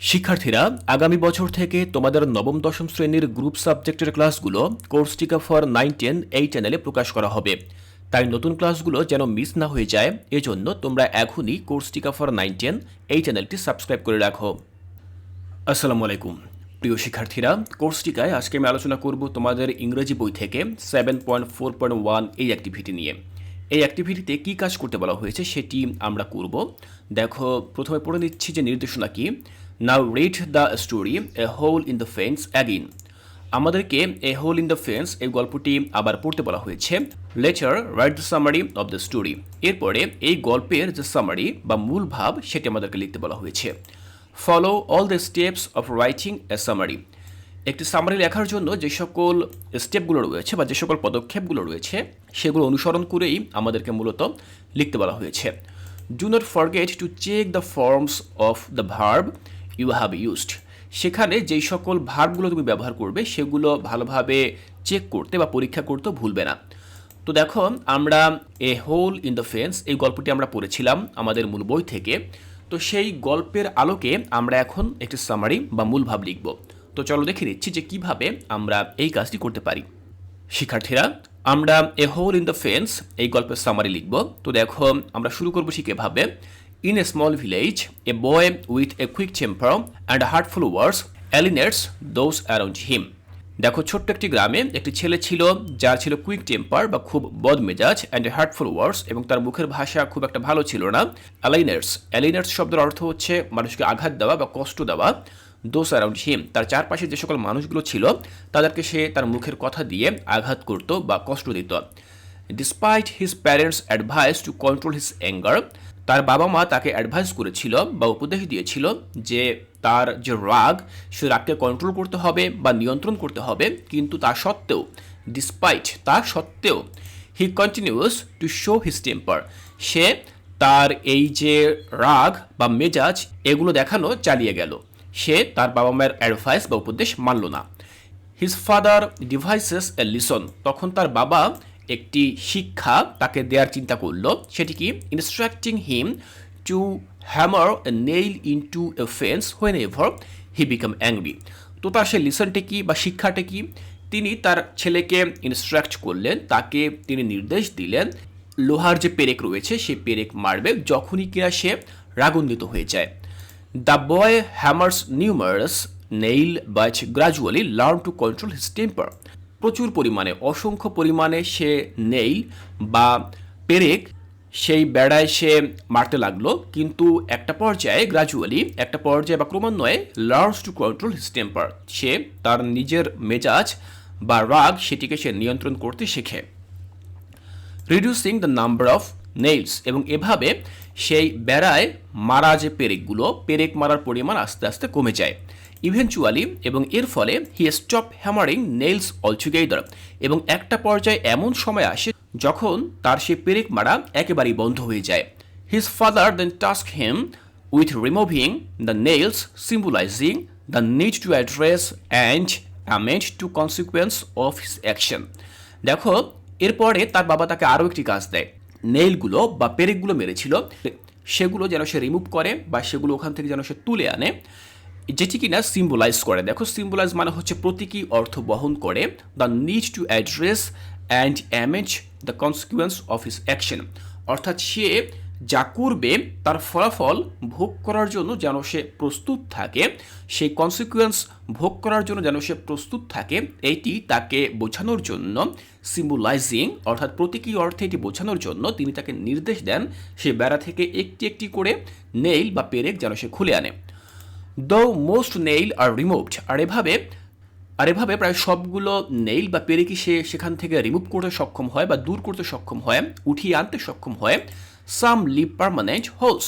শিক্ষার্থীরা, আগামী বছর থেকে তোমাদের নবম দশম শ্রেণীর গ্রুপ সাবজেক্টের ক্লাসগুলো কোর্সটিকা ফর 9-10 এই চ্যানেলে প্রকাশ করা হবে। তাই নতুন ক্লাসগুলো যেন মিস না হয়ে যায়, এজন্য তোমরা এখনই কোর্সটিকা ফর 9-10 এই চ্যানেলটি সাবস্ক্রাইব করে রাখো। আসসালামু আলাইকুম প্রিয় শিক্ষার্থীরা, কোর্সটিকায় আজকে আমি আলোচনা করব তোমাদের ইংরেজি বই থেকে 7.4.1 এই অ্যাক্টিভিটি নিয়ে। এই অ্যাক্টিভিটিতে কী কাজ করতে বলা হয়েছে সেটি আমরা করব। দেখো, প্রথমে পড়ে নিচ্ছি যে নির্দেশনা কি। Now read the story a hole in the fence again. আমাদেরকে a hole in the fence এই গল্পটি আবার পড়তে বলা হয়েছে। Later write the summary of the story. এরপরে এই গল্পের যে সামারি বা মূল ভাব সেটি আমাদেরকে লিখতে বলা হয়েছে। Follow all the steps of writing a summary. একটি সামারি লেখার জন্য যে সকল স্টেপগুলো রয়েছে বা যে সকল পদক্ষেপগুলো রয়েছে সেগুলো অনুসরণ করেই আমাদেরকে মূলত লিখতে বলা হয়েছে। Do not forget to check the forms of the verb you have used. সেখানে যেই সকল ভার্বগুলো তুমি ব্যবহার করবে সেগুলো ভালোভাবে চেক করতে বা পরীক্ষা করতেও ভুলবে না। তো দেখো, আমরা এ হোল ইন দ্য ফেন্স এই গল্পটি আমরা পড়েছিলাম আমাদের মূল বই থেকে। তো সেই গল্পের আলোকে আমরা এখন একটি সামারি বা মূল ভাব লিখব। তো চলো দেখে নিচ্ছি যে কিভাবে আমরা এই কাজটি করতে পারি। শিক্ষার্থীরা, আমরা এ হোল ইন দ্য ফেন্স এই গল্পের সামারি লিখব। তো দেখো, আমরা শুরু করবো ঠিক এভাবে। In a small village a boy with a quick temper and hurtful words alienates those around him. দেখো, ছোট্ট একটি গ্রামে একটি ছেলে ছিল যার ছিল কুইক টেম্পার বা খুব বদমেজাজ, অ্যান্ড হার্টফুল ওয়ার্ডস এবং তার মুখের ভাষা খুব একটা ভালো ছিল না। অ্যালিনেটস শব্দের অর্থ হচ্ছে মানুষকে আঘাত দেওয়া বা কষ্ট দেওয়া। দোজ অ্যারাউন্ড হিম, তার চারপাশে যে সকল মানুষগুলো ছিল তাদেরকে সে তার মুখের কথা দিয়ে আঘাত করত বা কষ্ট দিত। Despite his parents advice two control his anger. তার বাবা মা তাকে অ্যাডভাইস করেছিল বা উপদেশ দিয়েছিল যে তার যে রাগ, সে রাগকে কন্ট্রোল করতে হবে বা নিয়ন্ত্রণ করতে হবে, কিন্তু তা সত্ত্বেও he continues to show his temper. সে তার এই যে রাগ বা মেজাজ এগুলো দেখানো চালিয়ে গেল। সে তার বাবা মায়ের অ্যাডভাইস বা উপদেশ মানল না। হিজ ফাদার ডিভাইসেস এ লিসন। তখন তার বাবা একটি শিক্ষা তাকে দেওয়ার চিন্তা করলো। সেটি কি? Instructing him to hammer a nail into a fence whenever he become angry. তো তার সেই লিসনটি কি বা শিক্ষাটা কি? তিনি তার ছেলেকে ইনস্ট্রাক্ট করলেন, তাকে তিনি নির্দেশ দিলেন লোহার যে পেরেক রয়েছে সেই পেরেক মারবে যখনই কিনা সে রাগান্বিত হয়ে যায়। The boy hammers numerous nail but gradually learn to control his temper. প্রচুর পরিমাণে, অসংখ্য পরিমাণে সে নেইল বা পেরেক সেই বেড়ায় সে মারতে লাগলো, কিন্তু একটা পর্যায়ে বা ক্রমান্বয়ে learns to control his temper, সে তার নিজের মেজাজ বা রাগ সেটিকে সে নিয়ন্ত্রণ করতে শেখে। Reducing the number of nails, এবং এভাবে সেই বেড়ায় মারা যে পেরেক মারার পরিমাণ আস্তে আস্তে কমে যায়। ইভেনচুয়ালি, এবং এর ফলে he stop hammering nails altogether, এবং একটা পর্যায়ে এমন সময় আসে যখন তার সে পেরেক মারা একেবারেই বন্ধ হয়ে যায়। His father then task him with removing the nails, symbolising the need to address and amend to consequence of his action. দেখো, এরপরে তার বাবা তাকে আরও একটি কাজ দেয়। নেইলগুলো বা পেরেকগুলো মেরেছিল সেগুলো যেন সে রিমুভ করে বা সেগুলো ওখান থেকে যেন সে তুলে আনে, যেটি কিনা সিম্বলাইজ করে। দেখো, সিম্বলাইজ মানে হচ্ছে প্রতীকী অর্থ বহন করে। The need to address and amaze the consequence of his action, অর্থাৎ সে যা করবে তার ফলাফল ভোগ করার জন্য যেন সে প্রস্তুত থাকে, সেই কনসিকুয়েন্স ভোগ করার জন্য যেন সে প্রস্তুত থাকে, এইটি তাকে বোঝানোর জন্য সিম্বলাইজিং অর্থাৎ প্রতীকী অর্থে এটি বোঝানোর জন্য তিনি তাকে নির্দেশ দেন সে বেড়া থেকে একটি একটি করে নেইল বা পেরেক যেন সে খুলে আনে। দো মোস্ট নেইল আর রিমুভড, আর এভাবে প্রায় সবগুলো নেইল বা পেরেকই সে সেখান থেকে রিমুভ করতে সক্ষম হয় বা দূর করতে সক্ষম হয়, উঠিয়ে আনতে সক্ষম হয়। সাম লিভ পার্মানেন্ট হোলস,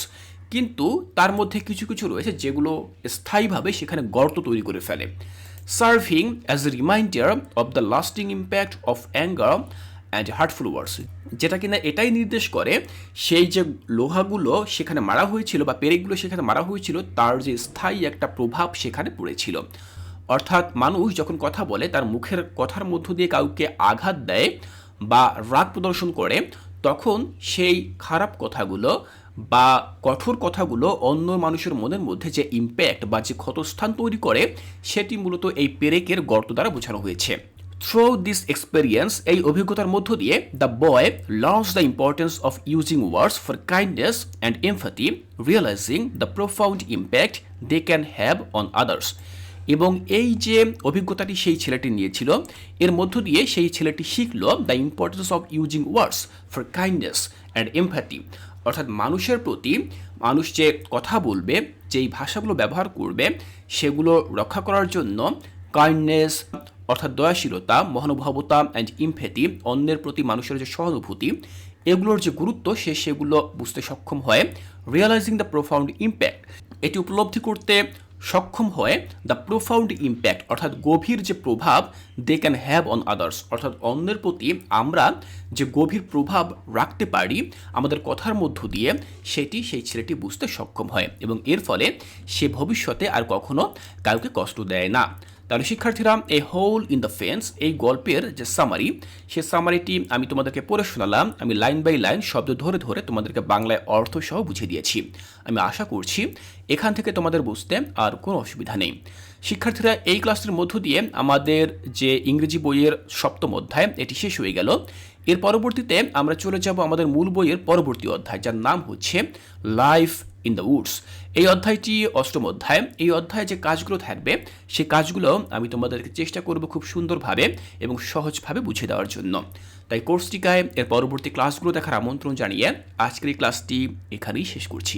কিন্তু তার মধ্যে কিছু কিছু রয়েছে যেগুলো স্থায়ীভাবে সেখানে গর্ত তৈরি করে ফেলে। Serving as a reminder of the lasting impact of anger and hurtful words, যেটা কিনা এটাই নির্দেশ করে সেই যে লোহাগুলো সেখানে মারা হয়েছিল বা পেরেকগুলো সেখানে মারা হয়েছিল তার যে স্থায়ী একটা প্রভাব সেখানে পড়েছিল। অর্থাৎ মানুষ যখন কথা বলে তার মুখের কথার মধ্য দিয়ে কাউকে আঘাত দেয় বা রাগ প্রদর্শন করে, তখন সেই খারাপ কথাগুলো বা কঠোর কথাগুলো অন্য মানুষের মনের মধ্যে যে ইম্প্যাক্ট বা যে ক্ষতস্থান তৈরি করে, সেটি মূলত এই পেরেকের গর্ত দ্বারা বোঝানো হয়েছে। থ্রু দিস এক্সপেরিয়েন্স, এই অভিজ্ঞতার মধ্য দিয়ে the boy learns the importance of using words for kindness and empathy, realising the profound impact they can have on others. এবং এই যে অভিজ্ঞতাটি সেই ছেলেটি নিয়েছিল, এর মধ্য দিয়ে সেই ছেলেটি শিখল the importance of using words for kindness and empathy, অর্থাৎ মানুষের প্রতি মানুষ যে কথা বলবে, যেই ভাষাগুলো ব্যবহার করবে, সেগুলো রক্ষা করার জন্য কাইন্ডনেস অর্থাৎ দয়াশীলতা, মহানুভবতা অ্যান্ড ইমপ্যাথি, অন্যের প্রতি মানুষের যে সহানুভূতি, এগুলোর যে গুরুত্ব সেগুলো বুঝতে সক্ষম হয়। রিয়েলাইজিং দ্য প্রোফাউন্ড ইম্প্যাক্ট, এটি উপলব্ধি করতে সক্ষম হয় দ্য প্রোফাউন্ড ইম্প্যাক্ট, অর্থাৎ গভীর যে প্রভাব they can have on others, অর্থাৎ অন্যের প্রতি আমরা যে গভীর প্রভাব রাখতে পারি আমাদের কথার মধ্য দিয়ে, সেটি সেই ছেলেটি বুঝতে সক্ষম হয় এবং এর ফলে সে ভবিষ্যতে আর কখনো কাউকে কষ্ট দেয় না। তাহলে শিক্ষার্থীরা, এ হোল ইন দ্য ফেন্স, এই গল্পের যে সামারি, সে সামারিটি আমি তোমাদেরকে পড়ে শোনালাম। আমি লাইন বাই লাইন শব্দ ধরে ধরে তোমাদেরকে বাংলায় অর্থ সহ বুঝিয়ে দিয়েছি। আমি আশা করছি এখান থেকে তোমাদের বুঝতে আর কোনো অসুবিধা নেই। শিক্ষার্থীরা, এই ক্লাসটির মধ্য দিয়ে আমাদের যে ইংরেজি বইয়ের 7ম অধ্যায়, এটি শেষ হয়ে গেল। এর পরবর্তীতে আমরা চলে যাব আমাদের মূল বইয়ের পরবর্তী অধ্যায়, যার নাম হচ্ছে লাইফ ইন দ্য উডস। এই অধ্যায়টি 8ম অধ্যায়। এই অধ্যায়ে যে কাজগুলো থাকবে, সেই কাজগুলো আমি তোমাদেরকে চেষ্টা করব খুব সুন্দরভাবে এবং সহজভাবে বুঝিয়ে দেওয়ার জন্য। তাই কোর্সটিকায় এর পরবর্তী ক্লাসগুলো দেখার আমন্ত্রণ জানিয়ে আজকের এই ক্লাসটি এখানেই শেষ করছি।